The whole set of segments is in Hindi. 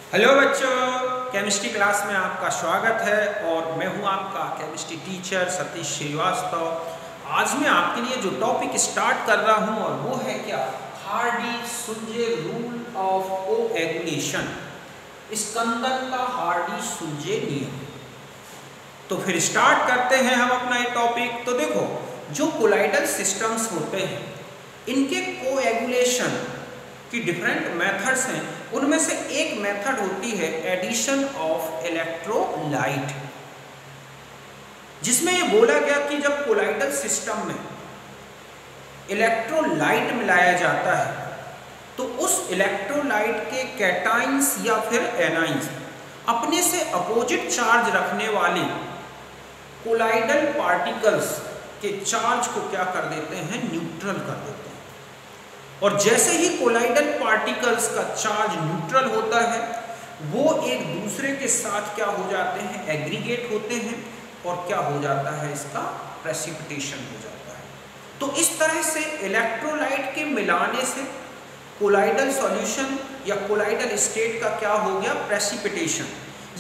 हेलो बच्चों, केमिस्ट्री क्लास में आपका स्वागत है और मैं हूं आपका केमिस्ट्री टीचर सतीश श्रीवास्तव। आज मैं आपके लिए जो टॉपिक स्टार्ट कर रहा हूं और वो है क्या, हार्डी-सुलजे रूल ऑफ कोएगुलेशन, स्कंदन का हार्डी-सुलजे नियम। तो फिर स्टार्ट करते हैं हम अपना ये टॉपिक। तो देखो, जो कोलाइडल सिस्टम्स होते हैं इनके कोएगुलेशन की डिफरेंट मेथड्स हैं। उनमें से एक मेथड होती है एडिशन ऑफ इलेक्ट्रोलाइट, जिसमें ये बोला गया कि जब कोलाइडल सिस्टम में इलेक्ट्रोलाइट मिलाया जाता है तो उस इलेक्ट्रोलाइट के कैटाइंस या फिर एनाइंस अपने से अपोजिट चार्ज रखने वाले कोलाइडल पार्टिकल्स के चार्ज को क्या कर देते हैं, न्यूट्रल कर देते हैं। और जैसे ही कोलाइडल पार्टिकल्स का चार्ज न्यूट्रल होता है वो एक दूसरे के साथ क्या हो जाते हैं, एग्रीगेट होते हैं और क्या हो जाता है, इसका प्रेसिपिटेशन हो जाता है। तो इस तरह से इलेक्ट्रोलाइट के मिलाने से कोलाइडल सॉल्यूशन या कोलाइडल स्टेट का क्या हो गया, प्रेसिपिटेशन।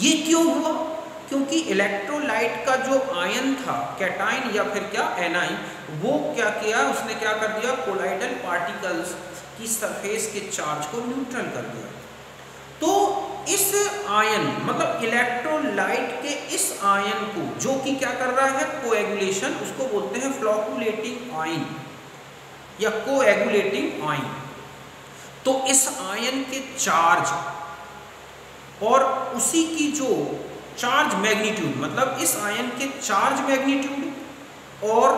ये क्यों हुआ? क्योंकि इलेक्ट्रोलाइट का जो आयन था, कैटाइन या फिर क्या एनाइन, वो क्या किया, उसने क्या कर दिया, कोलाइडल पार्टिकल्स की सरफेस के चार्ज को न्यूट्रल कर दिया। तो इस आयन मतलब इलेक्ट्रोलाइट के इस आयन को जो कि क्या कर रहा है, कोएगुलेशन, उसको बोलते हैं फ्लोकुलेटिंग आयन या कोएगुलेटिंग आयन। तो इस आयन के चार्ज और उसी की जो चार्ज मैग्नीट्यूड, मतलब इस आयन के चार्ज मैग्नीट्यूड और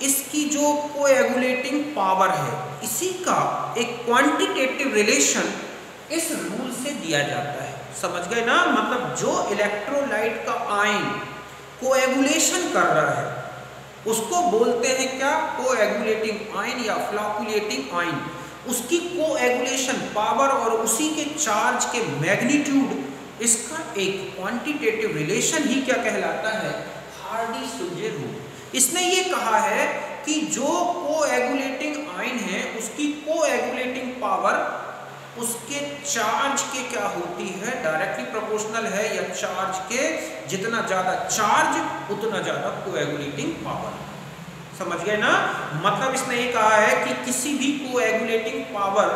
इसकी जो कोएगुलेटिंग पावर है, इसी का एक क्वांटिटेटिव रिलेशन इस रूल से दिया जाता है। समझ गए ना? मतलब जो इलेक्ट्रोलाइट का आयन कोएगुलेशन कर रहा है उसको बोलते हैं क्या, कोएगुलेटिंग आयन या फ्लोकुलेटिंग आयन। उसकी कोएगुलेशन पावर और उसी के चार्ज के मैग्नीट्यूड, इसका एक क्वांटिटेटिव रिलेशन ही क्या कहलाता है, हार्डी-सुलजे रूल। इसने ये कहा है कि जो कोएगुलेटिंग आयन है उसकी कोएगुलेटिंग पावर उसके चार्ज के क्या होती है, डायरेक्टली प्रोपोर्शनल है, या चार्ज के जितना ज्यादा चार्ज उतना ज्यादा कोएगुलेटिंग पावर। समझ गए ना? मतलब इसने ये कहा है कि किसी भी कोएगुलेटिंग पावर,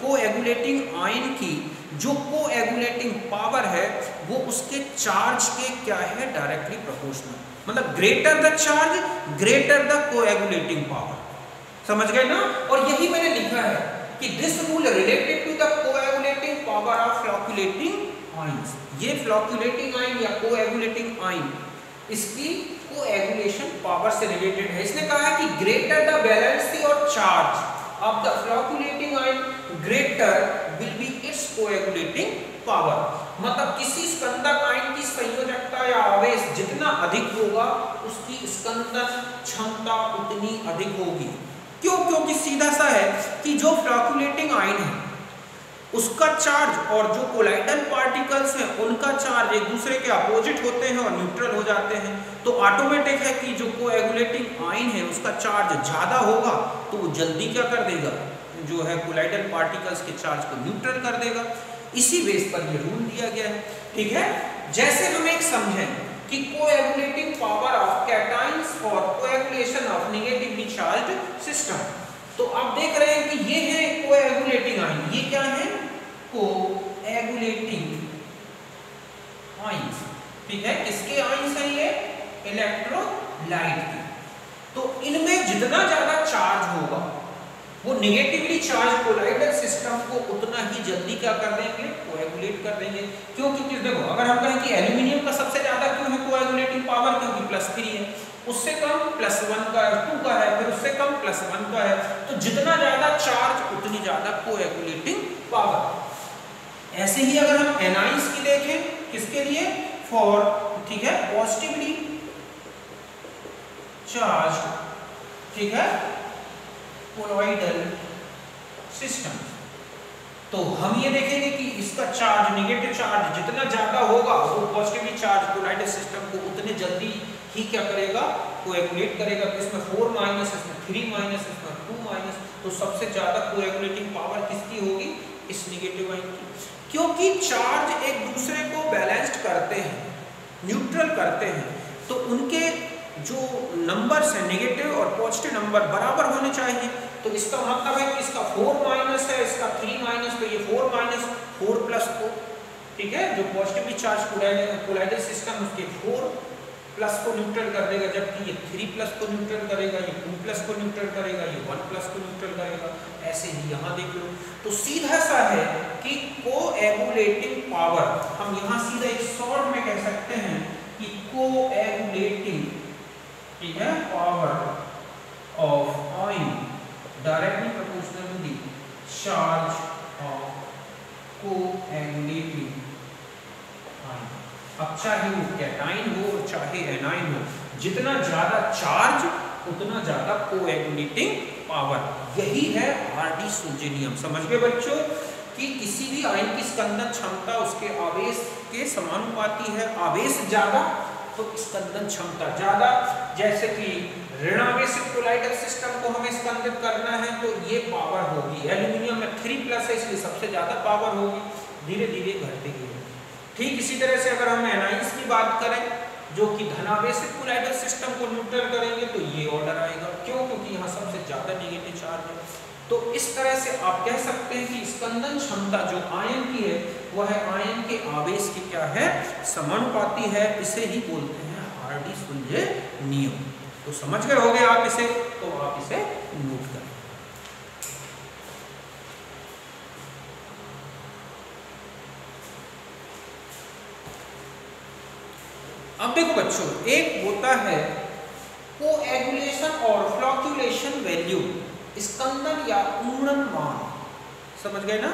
कोएगुलेटिंग आयन की जो कोएगुलेटिंग पावर है वो उसके चार्ज के क्या है, डायरेक्टली प्रोपोर्शनल। मतलब greater the charge greater the coagulating power. समझ गए ना? और यही मैंने लिखा है कि this rule related to the coagulating power of flocculating ions. ये फ्लोकुलेटिंग आयन या कोएगुलेटिंग आयन इसकी कोएगुलेशन पावर से रिलेटेड है। इसने कहा है कि ग्रेटर द वैलेंसी और charge of the flocculating ion greater will be its coagulating power। मतलब किसी स्कंदक आयन की संयोजकता या आवेश जितना अधिक होगा उसकी स्कंदन क्षमता उतनी अधिक होगी। क्यों? क्योंकि सीधा सा है कि जो फ्लोकुलेटिंग आयन है उसका चार्ज और जो कोलाइडल पार्टिकल्स हैं उनका चार्ज एक दूसरे के अपोजिट होते हैं और न्यूट्रल हो जाते हैं। तो ऑटोमेटिक है कि जो कोएगुलेटिंग आयन है उसका चार्ज ज़्यादा होगा तो वो जल्दी क्या कर देगा, जो है कोलाइडल पार्टिकल्स के चार्ज को न्यूट्रल कर देगा। इसी बेस पर ये रूल दिया गया है। ठीक है, जैसे हम एक समझें कि coagulating power of cations for coagulation of negatively charged system. तो आप देख रहे हैं कि ये है कोएगुलेटिंग आयन। ये क्या है, कोएगुलेटिंग आयंस। ठीक है, किसके आयंस हैं ये, इलेक्ट्रोलाइट के। तो इनमें जितना ज्यादा चार्ज होगा वो नेगेटिवली चार्ज कोलाइडल सिस्टम को उतना ही जल्दी क्या कर देंगे, कोएगुलेट कर देंगे। क्योंकि देखो, अगर हम कहें कि एल्यूमिनियम का सबसे ज्यादा क्यों है कोएगुलेटिंग पावर, क्योंकि +3 है, उससे कम +1 का है, 2 का है, फिर उससे कम +1 का है। तो जितना ज्यादा चार्ज उतनी ज्यादा कोएगुलेटिंग पावर। ऐसे ही अगर हम एनाइंस की देखें, किसके लिए, फॉर, ठीक है, पॉजिटिवली चार्ज, ठीक है, कोलॉइडल सिस्टम। तो हम ये देखेंगे कि इसका चार्ज, नेगेटिव चार्ज जितना ज्यादा होगा वो पॉजिटिवली चार्ज कोलॉइडल सिस्टम को उतने जल्दी ही क्या करेगा, कोएगुलेट करेगा। तो इसमें 4-, इसमें 3-, इसमें 2-। तो सबसे ज्यादा कोएगुलेटिंग पावर किसकी होगी, इस नेगेटिव आयन की। क्योंकि चार्ज एक दूसरे को बैलेंस्ड करते हैं, न्यूट्रल करते हैं, तो उनके जो नंबर्स हैं नेगेटिव और पॉजिटिव नंबर बराबर होने चाहिए। तो इसका मतलब है कि इसका 4 माइनस है, इसका 3 माइनस, तो ये 4 माइनस 4 प्लस 4, ठीक है। जो पॉजिटिवली चार्ज कोलाइडल सिस्टम उसके 4 प्लस को न्यूट्रल कर देगा, जबकि ये 3 प्लस को न्यूट्रल करेगा, ये 2 प्लस को न्यूट्रल करेगा, ये 1 प्लस को न्यूट्रल करेगा। ऐसे ही यहाँ देख लो, तो सीधा सा है कि कोएगुलेटिंग पावर, हम यहाँ सीधा एक शॉर्ट में कह सकते हैं कि कोएगुलेटिंग, ठीक है, power of ion directly proportional to the charge of coagulating ion. अब चाहे वो कैटाइन हो और चाहे एनाइन हो, जितना ज्यादा चार्ज उतना ज्यादा कोएगुलेटिंग पावर। यही है हार्डी सुलजे नियम। समझ गए बच्चों कि किसी भी आयन की स्कंदन क्षमता उसके आवेश के समानुपाती है। आवेश ज्यादा तो स्कंदन क्षमता ज्यादा। जैसे कि ऋणावेशित कोलाइडल सिस्टम को हमें स्कंदित करना है तो ये पावर होगी, एल्यूमिनियम में 3 प्लस है इसलिए सबसे ज्यादा पावर होगी, धीरे धीरे घटती है। ठीक इसी तरह से अगर हम एनाइंस की बात करें जो कि धनावेशित कोलाइडल सिस्टम को न्यूट्रल करेंगे तो ये ऑर्डर आएगा। क्यों? क्योंकि यहाँ सबसे ज्यादा नेगेटिव चार्ज है। तो इस तरह से आप कह सकते हैं कि स्कंदन क्षमता जो आयन की है वह है आयन के आवेश की क्या है, समानुपाती है। इसे ही बोलते हैं हार्डी सुलजे नियम। तो समझ गए होंगे आप इसे, तो आप इसे नोट करें। अब देखो बच्चों, एक होता है कोएगुलेशन और फ्लॉक्यूलेशन वैल्यू, स्कंदन या पूर्णन मान। समझ गए ना?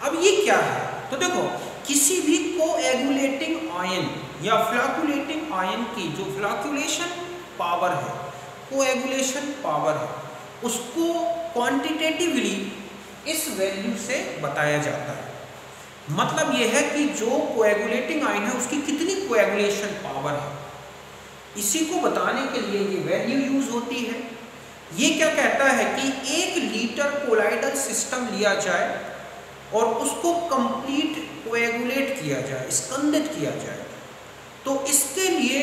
अब ये क्या है? तो देखो, किसी भी कोएगुलेटिंग आयन या फ्लॉक्यूलेटिंग आयन की जो फ्लॉक्यूलेशन पावर है, कोएगुलेशन पावर है, उसको क्वांटिटेटिवली इस वैल्यू से बताया जाता है। मतलब यह है कि जो कोएगुलेटिंग आयन है उसकी कितनी कोएगुलेशन पावर है, इसी को बताने के लिए ये वैल्यू यूज होती है। ये क्या कहता है कि 1 लीटर कोलाइडल सिस्टम लिया जाए और उसको कंप्लीट कोएगुलेट किया जाए, स्कंदित किया जाए, तो इसके लिए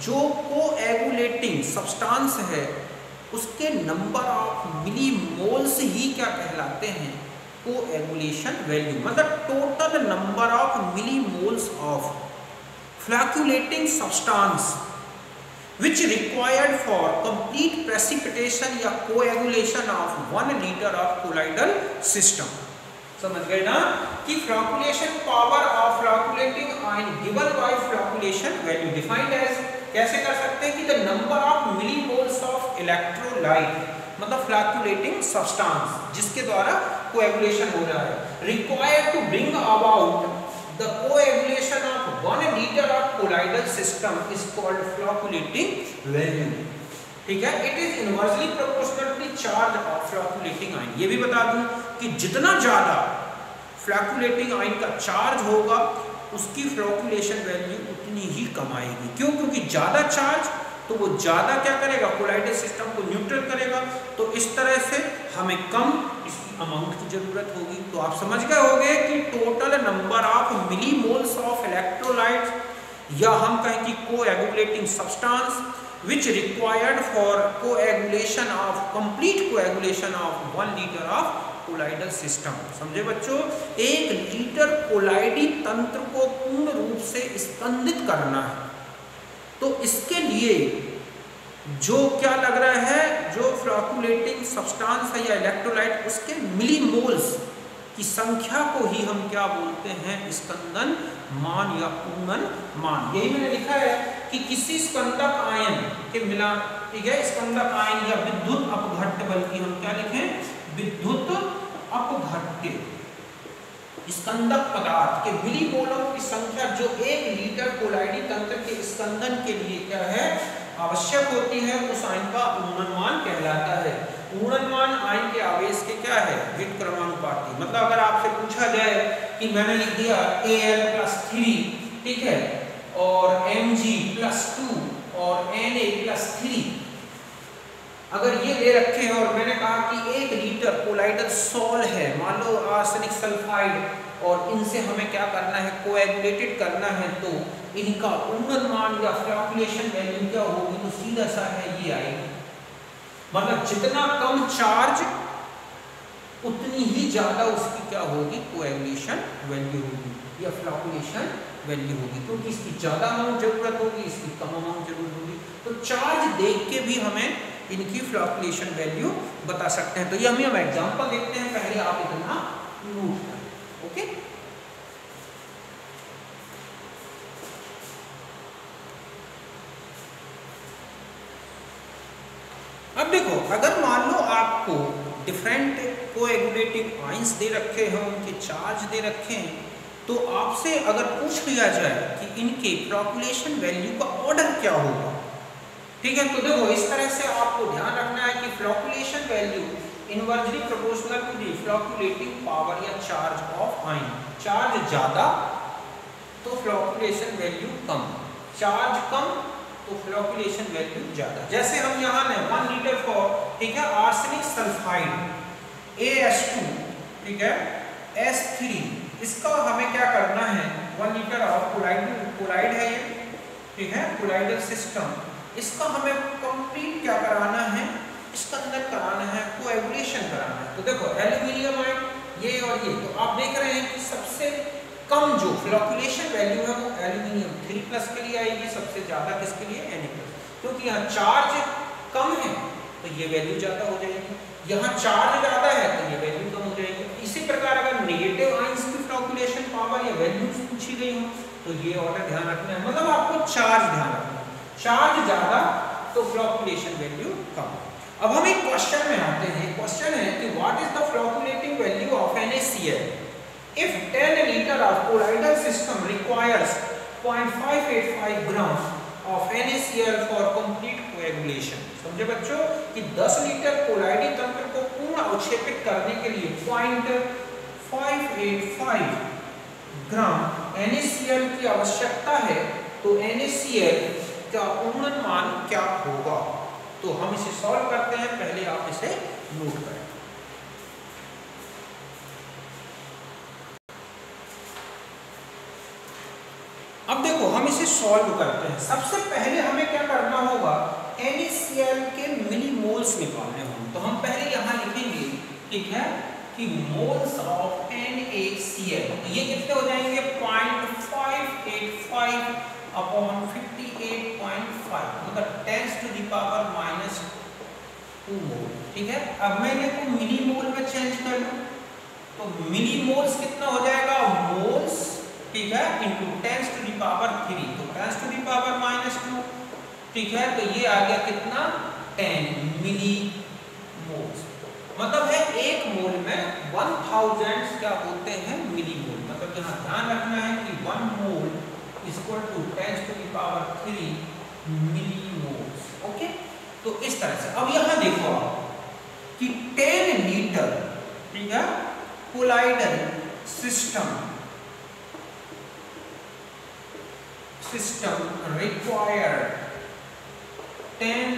जो कोएगुलेटिंग सब्सटेंस है उसके नंबर ऑफ मिलीमोल्स ही क्या कहलाते हैं, कोएगुलेशन वैल्यू। मतलब total number of millimoles of flocculating substance which required for complete precipitation या coagulation of 1 liter of colloidal system। समझ गए ना कि flocculation power of flocculating ion given by flocculation value defined as, कैसे कर सकते हैं कि the number of millimoles of electrolyte, मतलब फ्लॉक्यूलेटिंग सब्सटेंस जिसके द्वारा कोएगुलेशन हो रहा है, required to bring about the coagulation of 1 liter of colloidal system is called flocculating value। ठीक है, it is inversely proportional to the charge of flocculating ion। ये भी बता दूं कि जितना ज्यादा फ्लॉक्यूलेटिंग आयन का चार्ज होगा उसकी फ्लॉक्यूलेशन वैल्यू उतनी ही कम आएगी। क्यों? क्योंकि ज्यादा चार्ज तो वो ज्यादा क्या करेगा, कोलाइडल सिस्टम को न्यूट्रल करेगा। तो इस तरह से हमें कम अमाउंट की जरूरत होगी। तो आप समझ गए होंगे कि total number of millimoles of electrolyte या हम कहें कि coagulating substance which required for coagulation of complete coagulation of 1 litre of colloidal system. समझे बच्चों? 1 लीटर कोलाइडी तंत्र को पूर्ण रूप से स्कंदित करना है तो इसके लिए जो क्या लग रहा है, जो फ्लॉक्यूलेटिंग सब्सटेंस है या इलेक्ट्रोलाइट उसके मिलीमोल्स की संख्या को ही हम क्या बोलते हैं, स्कंदन मान या पूर्णन मान। यही मैंने लिखा है कि किसी स्कंदक आयन के मिला, ठीक है, स्कंदक आयन या विद्युत अपघट्य, बल्कि हम क्या लिखें, विद्युत अपघट्य स्कंदक पदार्थ के मिलीमोलों की संख्या जो 1 लीटर कोलाइडी तंत्र के स्कंदन के लिए क्या है, आवश्यक होती है, उस आयन का पूर्णनमान कहलाता है। पूर्णनमान आयन के आवेश के क्या है, व्युत्क्रमानुपाती। मतलब अगर आपसे पूछा जाए कि मैंने लिख दिया Al+3, ठीक है, और Mg+2 और Na+3, अगर ये दे रखे हैं और मैंने कहा कि 1 लीटर कोलाइडल सॉल है, मान लो आर्सेनिक सल्फाइड और इनसे हमें क्या करना है, कोएगुलेटेड करना है, तो इनका उन्नत मान या फ्लॉकुलेशन वैल्यू क्या होगी, तो सीधा सा है ये आएगी। मतलब जितना कम चार्ज उतनी ही ज्यादा उसकी क्या होगी, कोएगुलेशन वैल्यू होगी या फ्लॉकुलेशन वैल्यू होगी, क्योंकि इसकी ज्यादा अमाउंट जरूरत होगी, इसकी कम अमाउंट जरूरत होगी। तो चार्ज देख के भी हमें इनकी फ्लॉकुलेशन वैल्यू बता सकते हैं। तो ये हम एग्जांपल देखते हैं, पहले आप इतना नोट करें। ओके, अब देखो, अगर मान लो आपको डिफरेंट कोएगुलेटिव आयंस दे रखे हैं, उनके चार्ज दे रखे हैं, तो आपसे अगर पूछ लिया जाए कि इनके फ्लॉकुलेशन वैल्यू का ऑर्डर क्या होगा, ठीक है, तो देखो इस तरह से आपको ध्यान रखना है कि flocculation value inversely proportional to the flocculating power या चार्ज ऑफ आयन। चार्ज ज्यादा तो फ्लॉकुलेशन वैल्यू कम, चार्ज कम तो फ्लॉकुलेशन वैल्यू ज्यादा। जैसे हम यहाँ ने 1 लीटर फॉर, ठीक है, आर्सेनिक सल्फाइड AS2, ठीक है, S3, इसका हमें क्या करना है, 1 लीटर ऑफ कोलाइड है ये, ठीक है, कोलाइडल सिस्टम, इसका हमें कंप्लीट क्या कराना है, इसका अंदर कराना है कोएगुलेशन कराना है। तो देखो एल्यूमिनियम आयन ये और ये, तो आप देख रहे हैं कि सबसे कम जो फ्लॉकुलेशन वैल्यू है वो एल्यूमिनियम 3+ के लिए आएगी, सबसे ज्यादा किसके लिए, Na+, क्योंकि यहाँ चार्ज कम है तो ये वैल्यू ज्यादा हो जाएगी, यहाँ चार्ज ज्यादा है तो ये वैल्यू कम हो जाएगी। इसी प्रकार अगर नेगेटिव आयंस की फ्लॉकुलेशन पावर या वैल्यूज पूछी गई हो तो ये ऑर्डर ध्यान रखना है, मतलब आपको चार्ज ध्यान रखना है, चार्ज ज्यादा तो फ्लॉकुलेशन वैल्यू कम। अब हम एक क्वेश्चन में आते हैं, क्वेश्चन है कि what is the flocculating value of NaCl if 10 liter of colloidal system requires 0.585 gram of NaCl for complete coagulation। समझे बच्चों कि 10 लीटर कोलाइडी तंत्र को पूर्ण अवक्षेपित करने के लिए 0.585 ग्राम NaCl की आवश्यकता है, तो NaCl का उन्नत मान क्या होगा। तो हम इसे सॉल्व करते हैं, पहले आप इसे नोट करें। अब देखो हम इसे सॉल्व करते हैं। सबसे पहले हमें क्या करना होगा, NaCl के मिलीमोल्स निकालने होंगे। तो हम पहले यहाँ लिखेंगे, ठीक है, कि मोल्स ऑफ NaCl, ये कितने हो जाएंगे, 0.585 अपॉन 58.5, मतलब 10⁻⁻² मोल, ठीक है। अब मैं इसको मिलीमोल में चेंज कर लूं तो मिलीमोल्स कितना हो जाएगा, मोल्स, ठीक है, इंटू 10⁻³ तो 10⁻², ठीक है, तो ये आ गया कितना, 10 मिलीमोल्स, मतलब है एक मोल में 1000 क्या होते हैं, मिलीमोल। मतलब यहाँ ध्यान रखना है कि 1 mole equal to 10⁻³ millimoles. Okay, तो इस तरह से। अब यहाँ देखो आप कि 10 लीटर, ठीक है, colloidal system required 10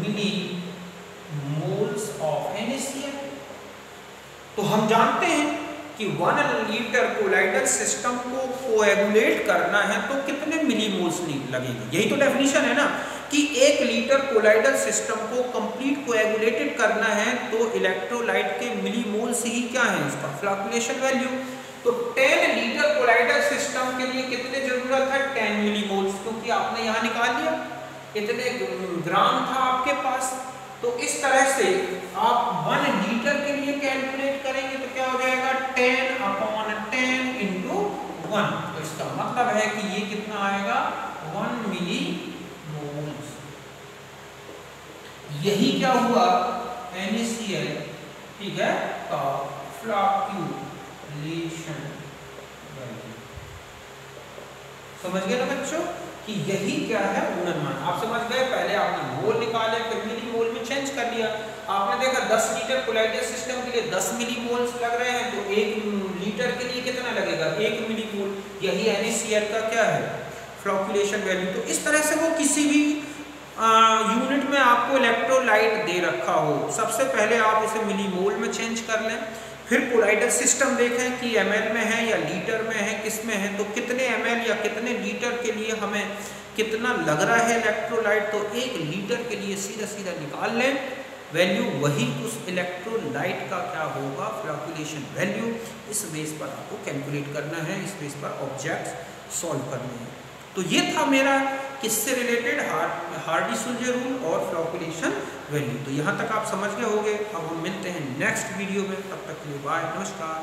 millimoles of NaCl। तो हम जानते हैं कि 1 लीटर कोलाइडल सिस्टम को कोएगुलेट करना है तो कितने मिलीमोल्स लगेंगे, यही तो डेफिनेशन है ना, कि 1 लीटर कोलाइडल सिस्टम को कंप्लीट कोएगुलेटेड करना है तो इलेक्ट्रोलाइट के मिलीमोल्स ही क्या है, उसका फ्लॉकुलेशन वैल्यू। तो 10 लीटर कोलाइडल सिस्टम के लिए कितने जरूरत है, 10 मिलीमोल्स, क्योंकि आपने यहाँ निकाल लिया इतने ग्राम था आपके पास। तो इस तरह से आप 1 लीटर के लिए कैलकुलेट करेंगे तो क्या हो जाएगा, 10/10 × 1। तो इसका मतलब है कि ये कितना आएगा, 1 मिलीमोल्स। यही क्या हुआ, NaCl, ठीक है, का फ्लॉकुलेशन वैल्यू। समझ गए ना बच्चों कि यही क्या है, उन्नत मान। आप समझ गए, पहले आपने मोल निकाले फिर मिलीमोल में चेंज कर लिया। आपने देखा 10 लीटर कोलाइडल सिस्टम के लिए 10 मिलीमोल्स लग रहे हैं, तो 1 लीटर के लिए कितना लगेगा, 1 मिलीमोल। यही NaCl का क्या है, फ्लॉकुलेशन वैल्यू। तो इस तरह से वो किसी भी यूनिट में आपको इलेक्ट्रोलाइट दे रखा हो, सबसे पहले आप इसे मिलीमोल में चेंज कर लें, फिर कोलाइडल सिस्टम देखें कि ml में है या लीटर में है, किस में है, तो कितने ml या कितने लीटर के लिए हमें कितना लग रहा है इलेक्ट्रोलाइट, तो 1 लीटर के लिए सीधा सीधा निकाल लें वैल्यू, वही उस इलेक्ट्रोलाइट का क्या होगा फ्लक्चुएशन वैल्यू। इस बेस पर आपको कैलकुलेट करना है, इस बेस पर ऑब्जेक्ट्स सॉल्व करने हैं। तो ये था मेरा किससे रिलेटेड हार्डी-सुलज़ रूल और फ्लक्चुएशन वैल्यू। तो यहाँ तक आप समझ गए होंगे। अब हम मिलते हैं नेक्स्ट वीडियो में, तब तक के लिए बाय, नमस्कार।